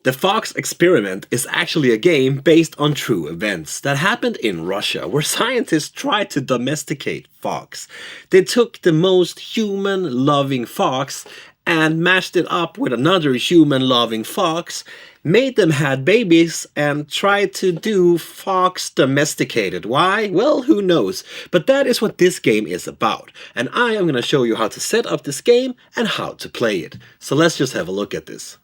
The fox experiment is actually a game based on true events that happened in Russia, where scientists tried to domesticate fox. They took the most human-loving fox and matched it up with another human-loving fox, made them have babies, and tried to do fox domesticated. Why? Well, who knows? But that is what this game is about, and I am going to show you how to set up this game and how to play it. So let's just have a look at this.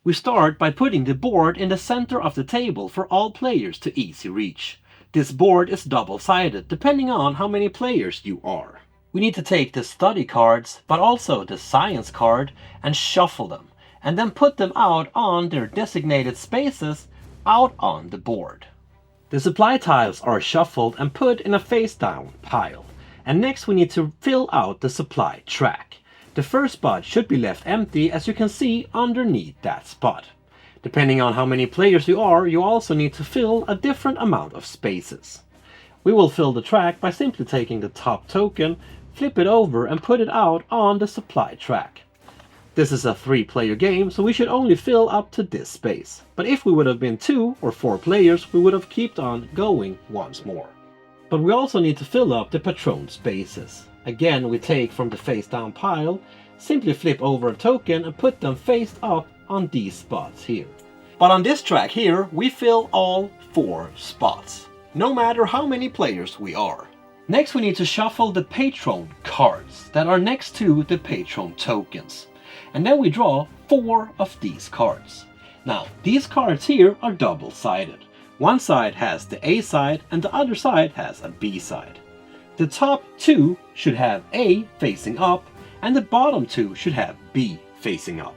We start by putting the board in the center of the table for all players to easy reach. This board is double-sided depending on how many players you are. We need to take the study cards, but also the science card, and shuffle them, and then put them out on their designated spaces out on the board. The supply tiles are shuffled and put in a face-down pile, and next we need to fill out the supply track. The first spot should be left empty, as you can see underneath that spot. Depending on how many players you are, you also need to fill a different amount of spaces. We will fill the track by simply taking the top token, flip it over and put it out on the supply track. This is a 3-player game, so we should only fill up to this space. But if we would have been 2 or 4 players, we would have kept on going once more. But we also need to fill up the patron spaces. Again, we take from the face down pile, simply flip over a token and put them face up on these spots here. But on this track here, we fill all 4 spots, no matter how many players we are. Next we need to shuffle the patron cards that are next to the patron tokens. And then we draw 4 of these cards. Now, these cards here are double-sided. One side has the A side and the other side has a B side. The top 2 should have A facing up, and the bottom 2 should have B facing up.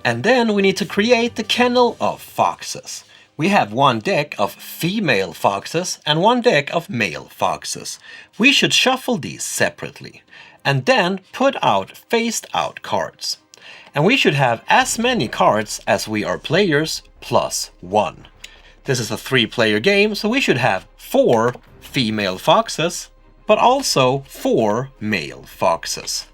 And then we need to create the kennel of foxes. We have one deck of female foxes and one deck of male foxes. We should shuffle these separately, and then put out faced out cards. And we should have as many cards as we are players plus 1. This is a 3-player game, so we should have 4 female foxes, but also 4 male foxes.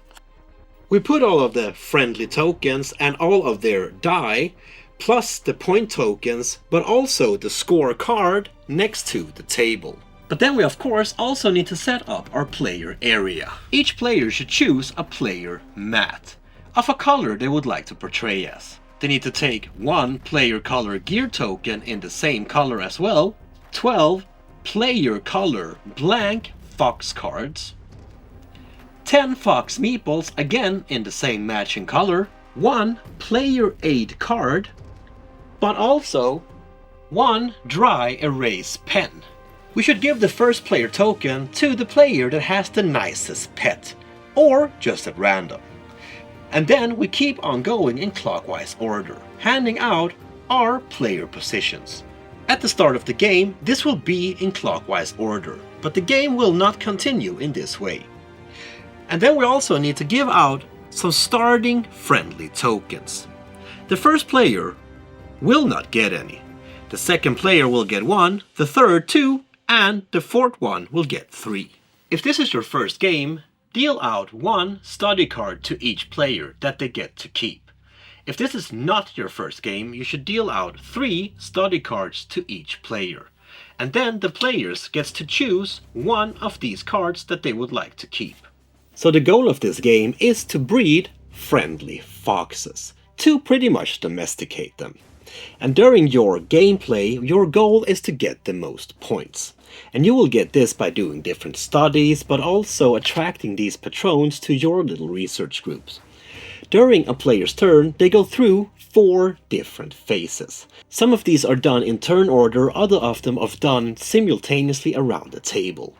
We put all of the friendly tokens and all of their die, plus the point tokens, but also the score card next to the table. But then we of course also need to set up our player area. Each player should choose a player mat of a color they would like to portray as. They need to take 1 player color gear token in the same color as well, 12 player color blank fox cards, 10 fox meeples again in the same matching color, 1 player aid card, but also 1 dry erase pen. We should give the first player token to the player that has the nicest pet, or just at random. And then we keep on going in clockwise order, handing out our player positions. At the start of the game, this will be in clockwise order, but the game will not continue in this way. And then we also need to give out some starting friendly tokens. The first player will not get any. The second player will get 1, the third 2, and the fourth one will get 3. If this is your first game, deal out 1 study card to each player that they get to keep. If this is not your first game, you should deal out 3 study cards to each player. And then the players gets to choose 1 of these cards that they would like to keep. So the goal of this game is to breed friendly foxes, to pretty much domesticate them. And during your gameplay, your goal is to get the most points. And you will get this by doing different studies, but also attracting these patrons to your little research groups. During a player's turn, they go through 4 different phases. Some of these are done in turn order, other of them are done simultaneously around the table.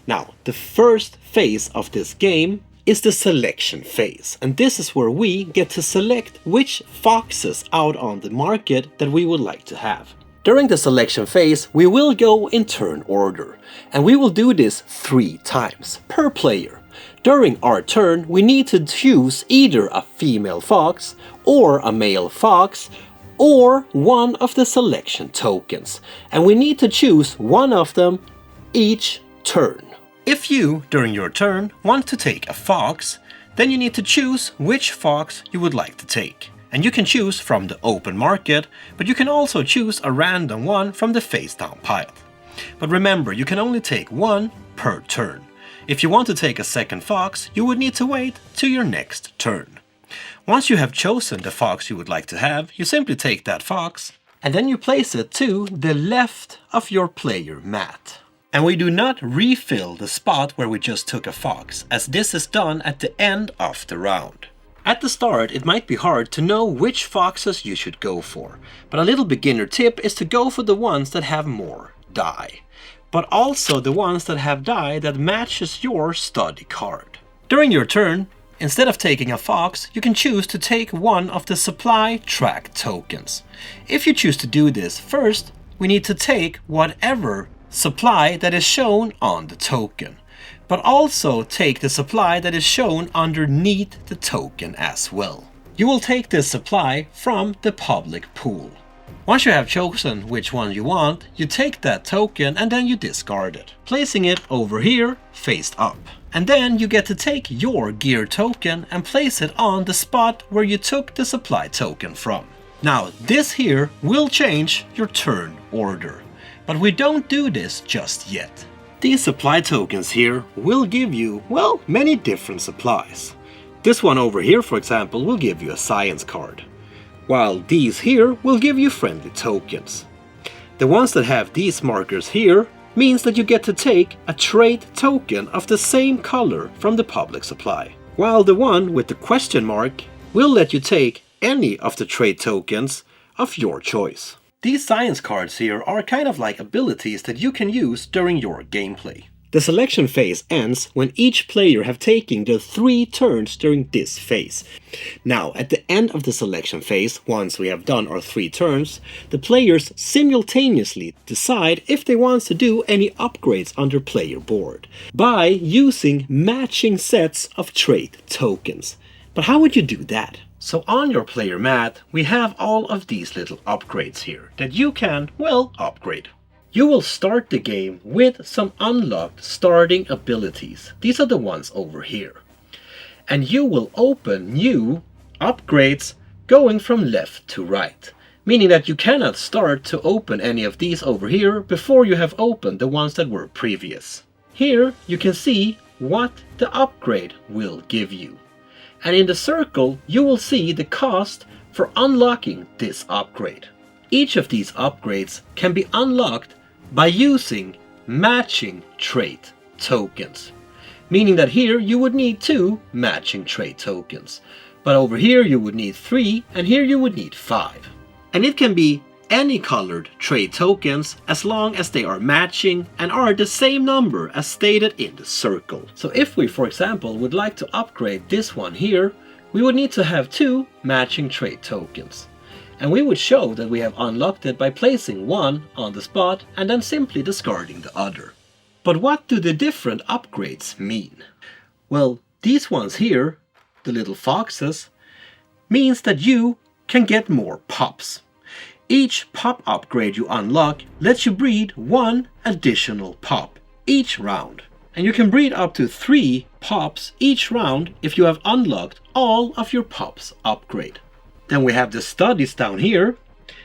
Now, the first phase of this game is the selection phase, and this is where we get to select which foxes out on the market that we would like to have. During the selection phase, we will go in turn order, and we will do this 3 times per player. During our turn, we need to choose either a female fox or a male fox or one of the selection tokens, and we need to choose one of them each turn. If you, during your turn, want to take a fox, then you need to choose which fox you would like to take. And you can choose from the open market, but you can also choose a random one from the face down pile. But remember, you can only take one per turn. If you want to take a second fox, you would need to wait to your next turn. Once you have chosen the fox you would like to have, you simply take that fox, and then you place it to the left of your player mat. And we do not refill the spot where we just took a fox, as this is done at the end of the round. At the start, it might be hard to know which foxes you should go for, but a little beginner tip is to go for the ones that have more die, but also the ones that have die that matches your study card. During your turn, instead of taking a fox, you can choose to take one of the supply track tokens. If you choose to do this, first we need to take whatever supply that is shown on the token, but also take the supply that is shown underneath the token as well. You will take this supply from the public pool. Once you have chosen which one you want, you take that token and then you discard it, placing it over here faced up. And then you get to take your gear token and place it on the spot where you took the supply token from. Now this here will change your turn order, but we don't do this just yet. These supply tokens here will give you, well, many different supplies. This one over here, for example, will give you a science card, while these here will give you friendly tokens. The ones that have these markers here means that you get to take a trait token of the same color from the public supply, while the one with the question mark will let you take any of the trait tokens of your choice. These science cards here are kind of like abilities that you can use during your gameplay. The selection phase ends when each player have taken the 3 turns during this phase. Now, at the end of the selection phase, once we have done our 3 turns, the players simultaneously decide if they want to do any upgrades on their player board by using matching sets of trait tokens. But how would you do that? So on your player mat, we have all of these little upgrades here that you can, well, upgrade. You will start the game with some unlocked starting abilities. These are the ones over here. And you will open new upgrades going from left to right, meaning that you cannot start to open any of these over here before you have opened the ones that were previous. Here you can see what the upgrade will give you. And in the circle, you will see the cost for unlocking this upgrade. Each of these upgrades can be unlocked by using matching trait tokens. Meaning that here you would need 2 matching trait tokens. But over here you would need 3, and here you would need 5. And it can be any colored trait tokens as long as they are matching and are the same number as stated in the circle. So if we, for example, would like to upgrade this one here, we would need to have 2 matching trait tokens. And we would show that we have unlocked it by placing one on the spot and then simply discarding the other. But what do the different upgrades mean? Well, these ones here, the little foxes, means that you can get more pups. Each pup upgrade you unlock lets you breed 1 additional pup each round. And you can breed up to 3 pups each round if you have unlocked all of your pups upgrade. Then we have the studies down here.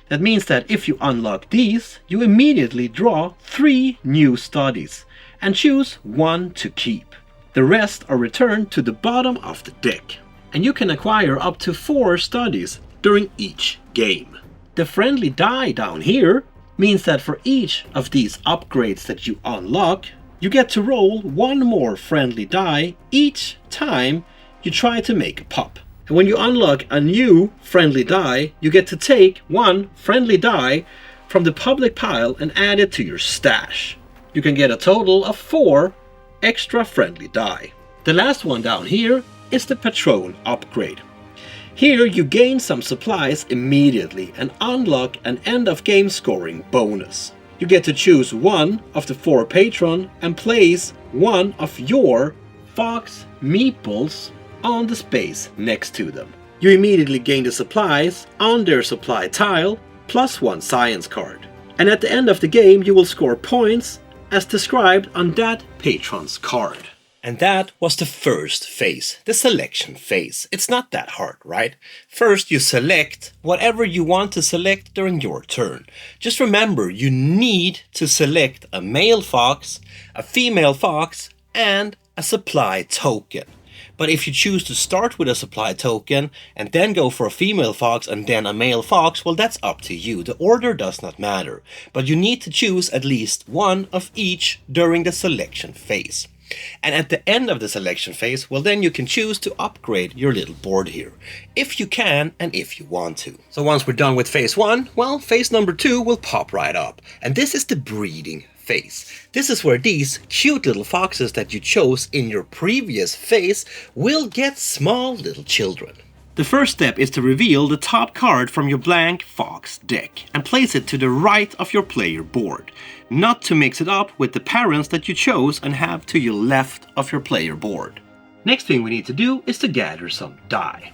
That means that if you unlock these, you immediately draw 3 new studies and choose 1 to keep. The rest are returned to the bottom of the deck. And you can acquire up to 4 studies during each game. The friendly die down here means that for each of these upgrades that you unlock, you get to roll 1 more friendly die each time you try to make a pup. And when you unlock a new friendly die, you get to take 1 friendly die from the public pile and add it to your stash. You can get a total of 4 extra friendly die. The last one down here is the patron upgrade. Here you gain some supplies immediately and unlock an end of game scoring bonus. You get to choose 1 of the 4 patron and place 1 of your fox meeples on the space next to them. You immediately gain the supplies on their supply tile plus 1 science card. And at the end of the game you will score points as described on that patron's card. And that was the first phase, the selection phase. It's not that hard, right? First, you select whatever you want to select during your turn. Just remember, you need to select a male fox, a female fox, and a supply token. But if you choose to start with a supply token and then go for a female fox and then a male fox, well, that's up to you. The order does not matter. But you need to choose at least one of each during the selection phase. And at the end of the selection phase, well, then you can choose to upgrade your little board here, if you can and if you want to. So once we're done with phase 1, well, phase number 2 will pop right up. And this is the breeding phase. This is where these cute little foxes that you chose in your previous phase will get small little children. The first step is to reveal the top card from your blank fox deck and place it to the right of your player board, not to mix it up with the parents that you chose and have to your left of your player board. Next thing we need to do is to gather some die.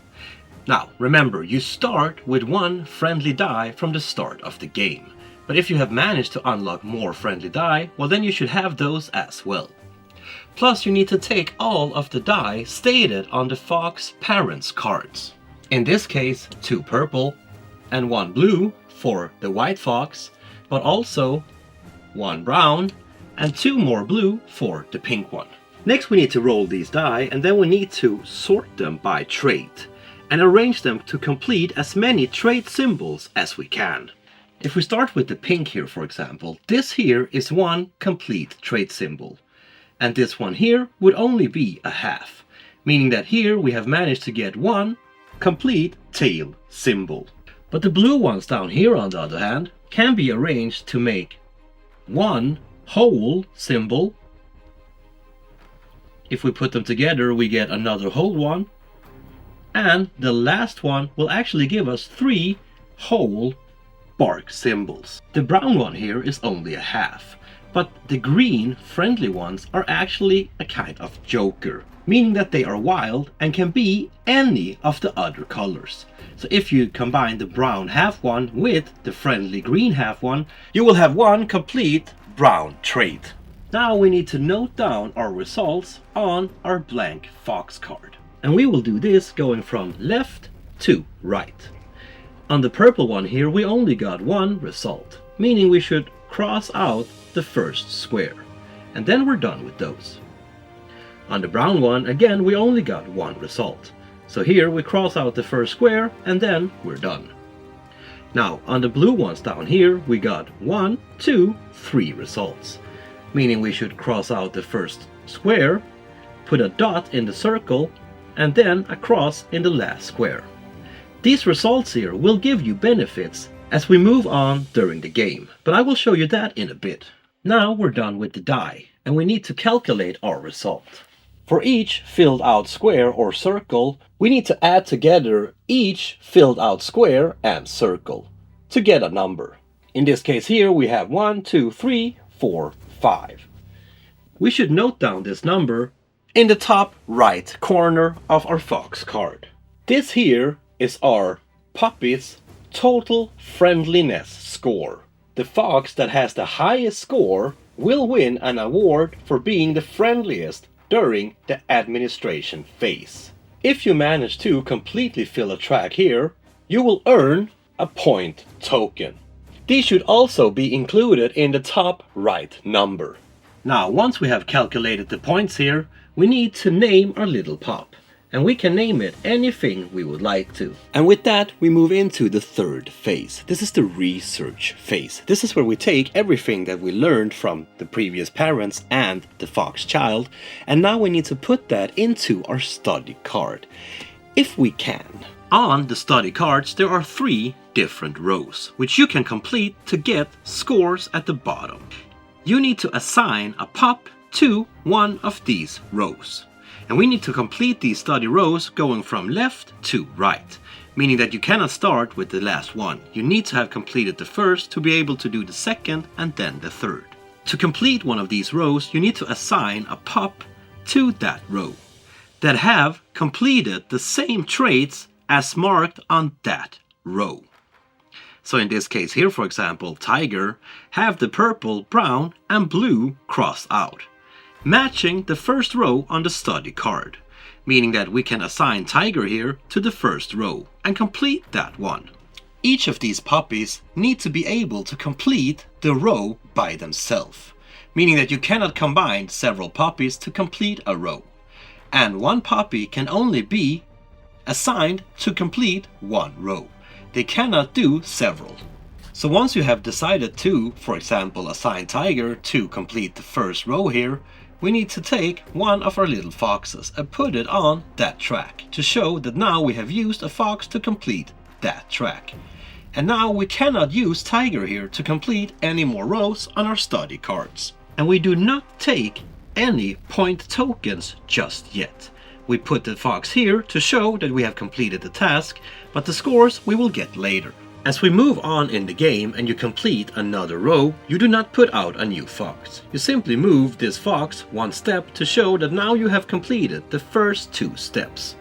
Now remember, you start with one friendly die from the start of the game, but if you have managed to unlock more friendly die, well, then you should have those as well. Plus, you need to take all of the die stated on the fox parents cards. In this case, 2 purple and 1 blue for the white fox, but also 1 brown and 2 more blue for the pink one. Next, we need to roll these die, and then we need to sort them by trait and arrange them to complete as many trait symbols as we can. If we start with the pink here, for example, this here is 1 complete trait symbol. And this one here would only be a half, meaning that here we have managed to get 1 complete tail symbol. But the blue ones down here, on the other hand, can be arranged to make 1 whole symbol. If we put them together, we get another whole one. And the last one will actually give us 3 whole bark symbols. The brown one here is only a half. But the green friendly ones are actually a kind of joker, meaning that they are wild and can be any of the other colors. So if you combine the brown half one with the friendly green half one, you will have 1 complete brown trait. Now we need to note down our results on our blank fox card. And we will do this going from left to right. On the purple one here, we only got 1 result, meaning we should cross out the first square, and then we're done with those. On the brown one, again, we only got 1 result, so here we cross out the first square and then we're done. Now on the blue ones down here, we got 1, 2, 3 results, meaning we should cross out the first square, put a dot in the circle, and then a cross in the last square. These results here will give you benefits as we move on during the game, but I will show you that in a bit. Now we're done with the die, and we need to calculate our result. For each filled out square or circle, we need to add together each filled out square and circle to get a number. In this case here, we have 1, 2, 3, 4, 5. We should note down this number in the top right corner of our fox card. This here is our puppy's total friendliness score. The fox that has the highest score will win an award for being the friendliest during the administration phase. If you manage to completely fill a track here, you will earn a point token. These should also be included in the top right number. Now, once we have calculated the points here, we need to name our little pup. And we can name it anything we would like to. And with that, we move into the third phase. This is the research phase. This is where we take everything that we learned from the previous parents and the fox child, and now we need to put that into our study card, if we can. On the study cards, there are 3 different rows, which you can complete to get scores at the bottom. You need to assign a pup to one of these rows. And we need to complete these study rows going from left to right, meaning that you cannot start with the last one. You need to have completed the first to be able to do the second and then the third. To complete one of these rows, you need to assign a pup to that row that have completed the same traits as marked on that row. So in this case here, for example, tiger, have the purple, brown, and blue crossed out, matching the first row on the study card, meaning that we can assign tiger here to the first row and complete that one. Each of these puppies need to be able to complete the row by themselves, meaning that you cannot combine several puppies to complete a row. And one puppy can only be assigned to complete one row. They cannot do several. So once you have decided to, for example, assign tiger to complete the first row here, we need to take one of our little foxes and put it on that track to show that now we have used a fox to complete that track. And now we cannot use tiger here to complete any more rows on our study cards. And we do not take any point tokens just yet. We put the fox here to show that we have completed the task, but the scores we will get later. As we move on in the game and you complete another row, you do not put out a new fox. You simply move this fox one step to show that now you have completed the first two steps.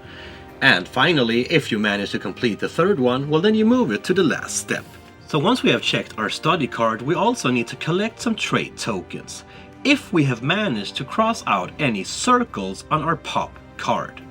And finally, if you manage to complete the third one, well then you move it to the last step. So once we have checked our study card, we also need to collect some trait tokens, if we have managed to cross out any circles on our pup card.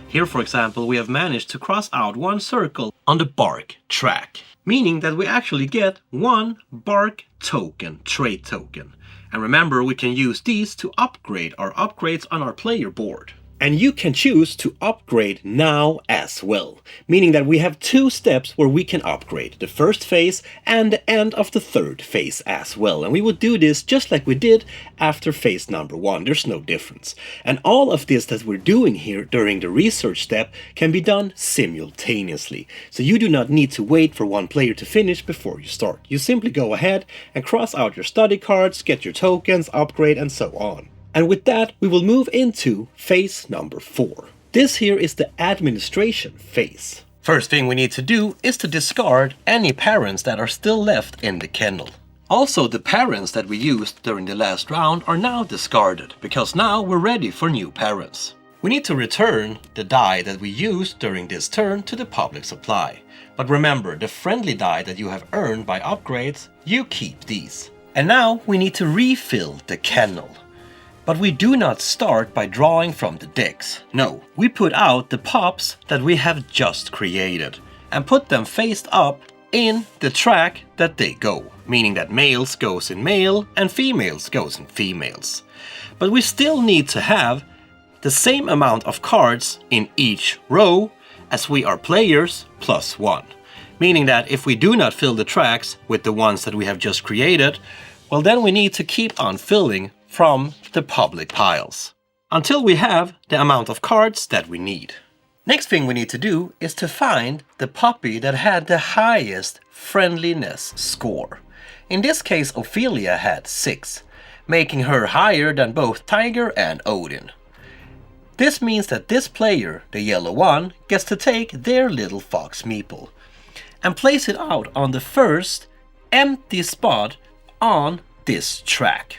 Here, for example, we have managed to cross out one circle on the bark track, meaning that we actually get one bark token, trait token. And remember, we can use these to upgrade our upgrades on our player board. And you can choose to upgrade now as well, meaning that we have two steps where we can upgrade, the first phase and the end of the third phase as well. And we would do this just like we did after phase number 1, there's no difference. And all of this that we're doing here during the research step can be done simultaneously. So you do not need to wait for one player to finish before you start. You simply go ahead and cross out your study cards, get your tokens, upgrade, and so on. And with that, we will move into phase number 4. This here is the administration phase. First thing we need to do is to discard any parents that are still left in the kennel. Also, the parents that we used during the last round are now discarded, because now we're ready for new parents. We need to return the die that we used during this turn to the public supply. But remember, the friendly die that you have earned by upgrades, you keep these. And now we need to refill the kennel. But we do not start by drawing from the decks. No, we put out the pups that we have just created and put them faced up in the track that they go, meaning that males goes in male and females goes in females. But we still need to have the same amount of cards in each row as we are players plus 1. Meaning that if we do not fill the tracks with the ones that we have just created, well then we need to keep on filling from the public piles until we have the amount of cards that we need. Next thing we need to do is to find the puppy that had the highest friendliness score. In this case, Ophelia had 6, making her higher than both Tiger and Odin. This means that this player, the yellow one, gets to take their little fox meeple and place it out on the first empty spot on this track.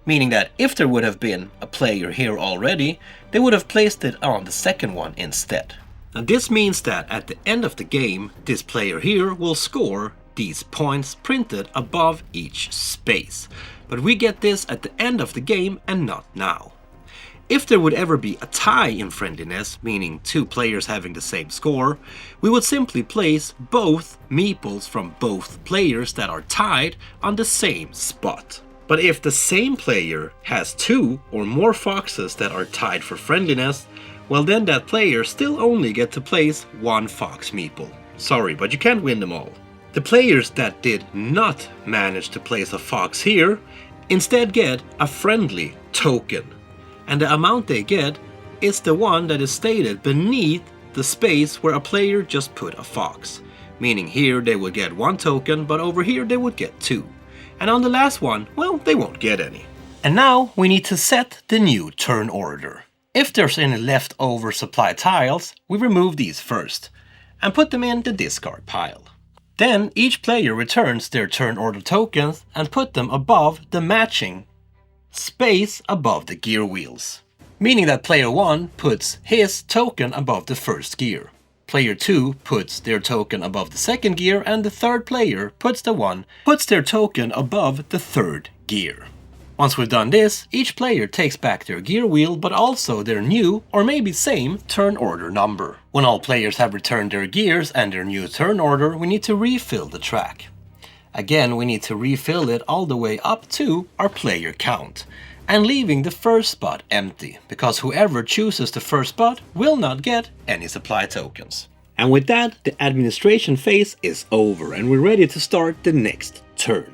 Meaning that if there would have been a player here already, they would have placed it on the second one instead. Now this means that at the end of the game, this player here will score these points printed above each space. But we get this at the end of the game and not now. If there would ever be a tie in friendliness, meaning 2 players having the same score, we would simply place both meeples from both players that are tied on the same spot. But if the same player has 2 or more foxes that are tied for friendliness, well then that player still only get to place 1 fox meeple. Sorry, but you can't win them all. The players that did not manage to place a fox here instead get a friendly token. And the amount they get is the one that is stated beneath the space where a player just put a fox. Meaning here they would get 1 token, but over here they would get 2. And on the last one, well, they won't get any. And now we need to set the new turn order. If there's any leftover supply tiles, we remove these first and put them in the discard pile. Then each player returns their turn order tokens and put them above the matching space above the gear wheels. Meaning that player 1 puts his token above the first gear. Player 2 puts their token above the second gear, and the third player puts their token above the third gear. Once we've done this, each player takes back their gear wheel, but also their new, or maybe same, turn order number. When all players have returned their gears and their new turn order, we need to refill the track. Again, we need to refill it all the way up to our player count, and leaving the first spot empty, because whoever chooses the first spot will not get any supply tokens. And with that, the administration phase is over, and we're ready to start the next turn.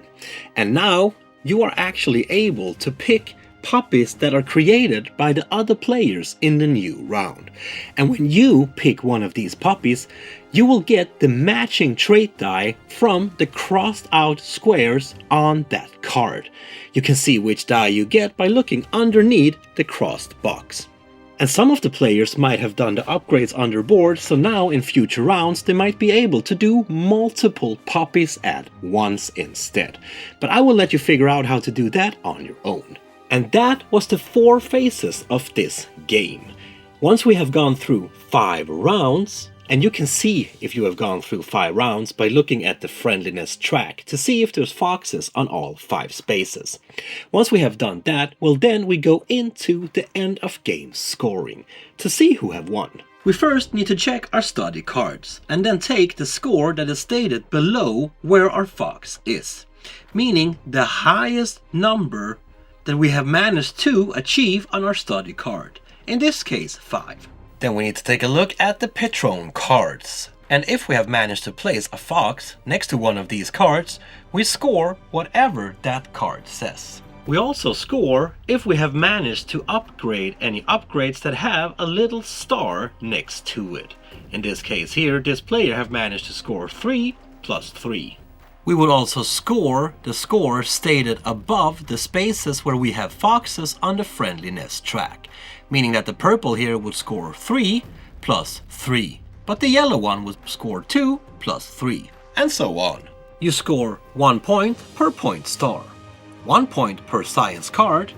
And now, you are actually able to pick puppies that are created by the other players in the new round. And when you pick one of these puppies, you will get the matching trait die from the crossed out squares on that card. You can see which die you get by looking underneath the crossed box. And some of the players might have done the upgrades on their board, so now in future rounds they might be able to do multiple puppies at once instead. But I will let you figure out how to do that on your own. And that was the 4 phases of this game. Once we have gone through 5 rounds, and you can see if you have gone through 5 rounds by looking at the friendliness track to see if there's foxes on all 5 spaces. Once we have done that, well then we go into the end of game scoring to see who have won. We first need to check our study cards and then take the score that is stated below where our fox is, meaning the highest number that we have managed to achieve on our study card, in this case 5. Then we need to take a look at the patron cards, and if we have managed to place a fox next to one of these cards, we score whatever that card says. We also score if we have managed to upgrade any upgrades that have a little star next to it. In this case here, this player have managed to score 3 plus 3. We would also score the score stated above the spaces where we have foxes on the friendliness track, meaning that the purple here would score 3 plus 3, but the yellow one would score 2 plus 3, and so on. You score 1 point per point star, 1 point per science card,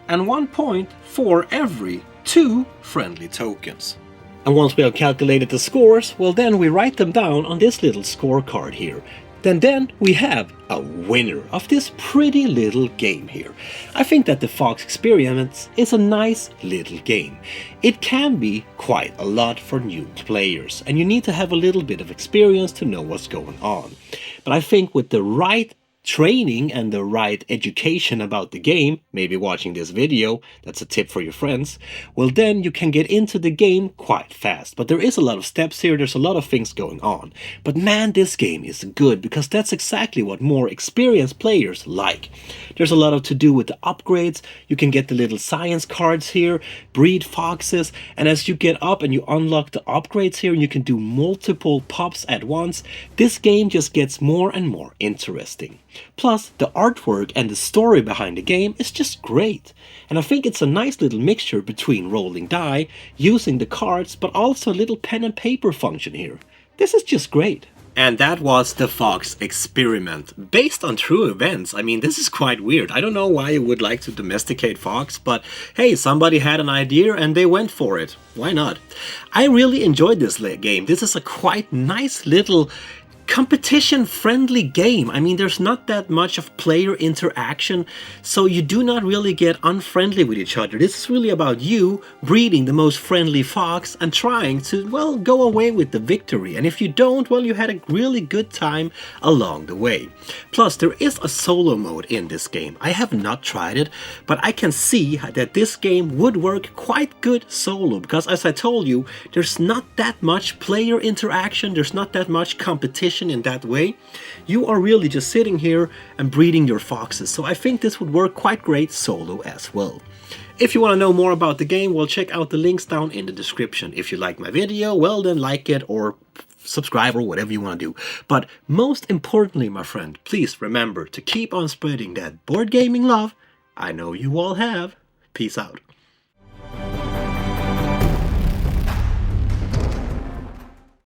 and 1 point for every 2 friendly tokens. And once we have calculated the scores, well then we write them down on this little scorecard here. Then we have a winner of this pretty little game here. I think that the Fox Experiment is a nice little game. It can be quite a lot for new players, and you need to have a little bit of experience to know what's going on. But I think with the right training and the right education about the game, maybe watching this video, that's a tip for your friends, well then you can get into the game quite fast. But there is a lot of steps here, there's a lot of things going on. But man, this game is good because that's exactly what more experienced players like. There's a lot to do with the upgrades. You can get the little science cards here, breed foxes, and as you get up and you unlock the upgrades here and you can do multiple pups at once, this game just gets more and more interesting. Plus, the artwork and the story behind the game is just great. And I think it's a nice little mixture between rolling die, using the cards, but also a little pen and paper function here. This is just great. And that was the Fox Experiment, based on true events. I mean, this is quite weird. I don't know why you would like to domesticate fox, but hey, somebody had an idea and they went for it. Why not? I really enjoyed this game. This is a quite nice little competition-friendly game. I mean, there's not that much of player interaction, so you do not really get unfriendly with each other. This is really about you breeding the most friendly fox and trying to, well, go away with the victory. And if you don't, well, you had a really good time along the way. Plus, there is a solo mode in this game. I have not tried it, but I can see that this game would work quite good solo, because as I told you, there's not that much player interaction, there's not that much competition in that way. You are really just sitting here and breeding your foxes, so I think this would work quite great solo as well. If you want to know more about the game, well, check out the links down in the description. If you like my video, well then like it or subscribe or whatever you want to do. But most importantly, my friend, please remember to keep on spreading that board gaming love I know you all have. Peace out.